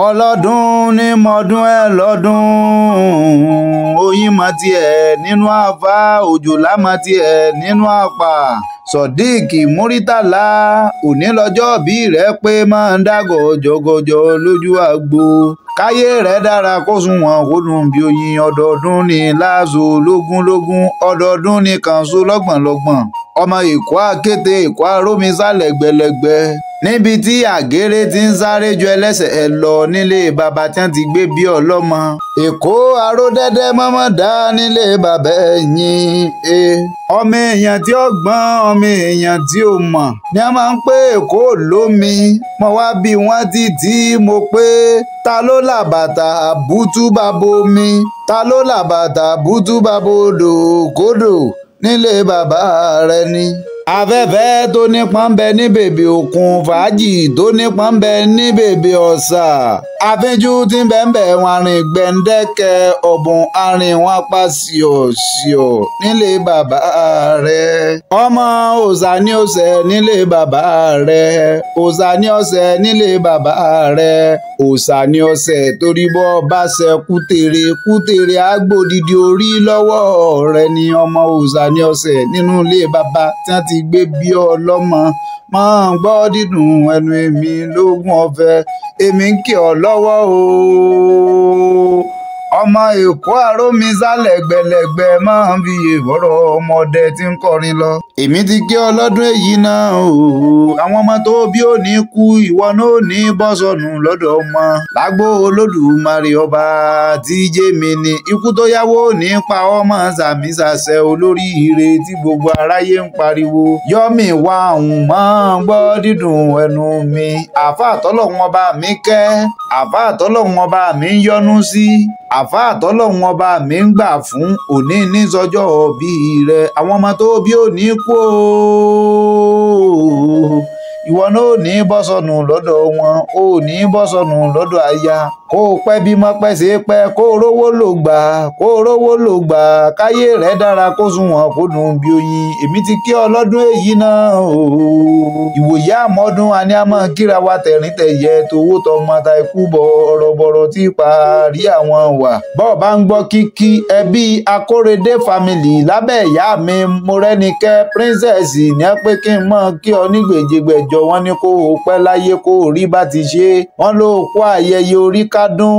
ọlọ́dún ní mọ́dún ẹ lọ́dún oyin mọ́ tiẹ̀ nínú àfà òjòlá mọ́ tiẹ̀ nínú àpà Sodiq Muritala òní lọ́jọ́ bí rẹ̀ pé máa ń dá gọ̀jọ̀gọ̀jọ̀ lójú àgbo káyé rẹ̀ dára kó sunwọ̀n kó dùn bí oyin ọdọọdún ní láàzó lógúnlógún ọdọọdún ní kànṣó lọ́gbọ̀nlọ́gbọ̀n ọmọ èkó àkété èkó àrómisá lẹ́gbẹ̀lẹ́gbẹ̀ níbi tí àgéré ti ń sáré ju ẹlẹ́sẹ̀ ẹ lọ nílé bàbá tí wọ́n ti gbé bí ọlọ́mọ èkó aródẹ́dẹ́ mọ́mọ́ dá nílé bàbá ẹ̀yìn ọmọ èèyàn tí ó gbọ́n ọmọ èèyàn tí ó mọ̀ ni a máa ń pé èkó lómi mo wá bí wọ́n títí mo pé ta ló làbàtà bútú bàbá omi ta ló làbàtà bútú bàbá odò kódò nílé bàbá rẹ ni afẹ́fẹ́ tó nípọn ń bẹ ní bèbè òkun fàájì tó nípọn ń bẹ ní bèbè ọ̀sà àfínjú tí ń bẹ ń bẹ wọn arìn gbẹ̀ǹdẹ́kẹ̀ ọ̀bùn arìn wọn pa ṣìọ̀ṣìọ̀ nílé bàbá rẹ̀ ọmọ òòṣà ní ọ̀sẹ̀ nílé bàbá rẹ̀ òòṣà ní ọ̀sẹ̀ nílé bàbá rẹ̀ òòṣà ní ọ̀sẹ̀ torí bọ́ bá ṣe kútèrè àgbòdìdì orí lọ́wọ́ rẹ̀ ni ọmọ òòṣà ní ọ̀sẹ̀ nínú ilé bàbá tí wọ́n ti gbé bí ọlọ́mọ máa ń gbọ́ dídùn ẹnu èmi lógún ọ̀fẹ́ èmi ń kí ọ lọ́wọ́ o ọmọ èkó àrómisá lẹ́gbẹ̀lẹ́gbẹ̀ máa ń fi ìbọ̀rọ̀ ọmọdé tí ń kọrin lọ èmi ti kí ọ lọ́dún èyí náà o àwọn ọmọ tó bí ò ní kú ìwọ náà ò ní bọ́ sọnù lọ́dọ̀ ọmọ lágbo olódùmarè ọba tí jẹ́mi ni ikú tó yáwó ní pa ọmọ sàmì sàṣẹ olórí ire tí gbogbo aráyé ń pariwo yọmí wá àwọn máa ń gbọ́ dídùn ẹnu mi àfáà tọ́lọ́hun ọba mi kẹ́ àfáà tọ́lọ́hun ọba mi ń yọ́nú sí àfáà tọ́lọ́hun ọba mi ń gbà fún òní ní sọjọ́ bí rẹ̀ àwọn ọmọ tó bí ò ní kú ìwọ náà ò ní bọ́ sọnù lọ́dọ̀ wọn ò ní bọ́ sọnù lọ́dọ̀ aya kó o pẹ́ bí mọ́ pẹ́ sí pẹ́ kó o rówó lò gbà káyé rẹ̀ dára kó sunwọ̀n kó dùn bí oyin èmi ti kí ọ lọ́dún èyí náà o ìwòye àmọ́dún a ní a máa kíra wa tẹ̀rín tẹ̀yẹ towó tọmọ ta ikú bọ̀rọ̀bọ̀rọ̀ tí parí àwọn wà bọ́ọ̀ bá ń gbọ́ kíkí ẹbí Akórèdé family lábẹ́ ìyá mi Mọ́rẹ́nikẹ́ princess ní ẹ pé kí n mọ̀ kí ọ ní gbèjègbèjọ wọ́n ní kó o pẹ́ láyé kó o rí bá ti ṣe wọ́n ló kó ayẹyẹ orí kádùn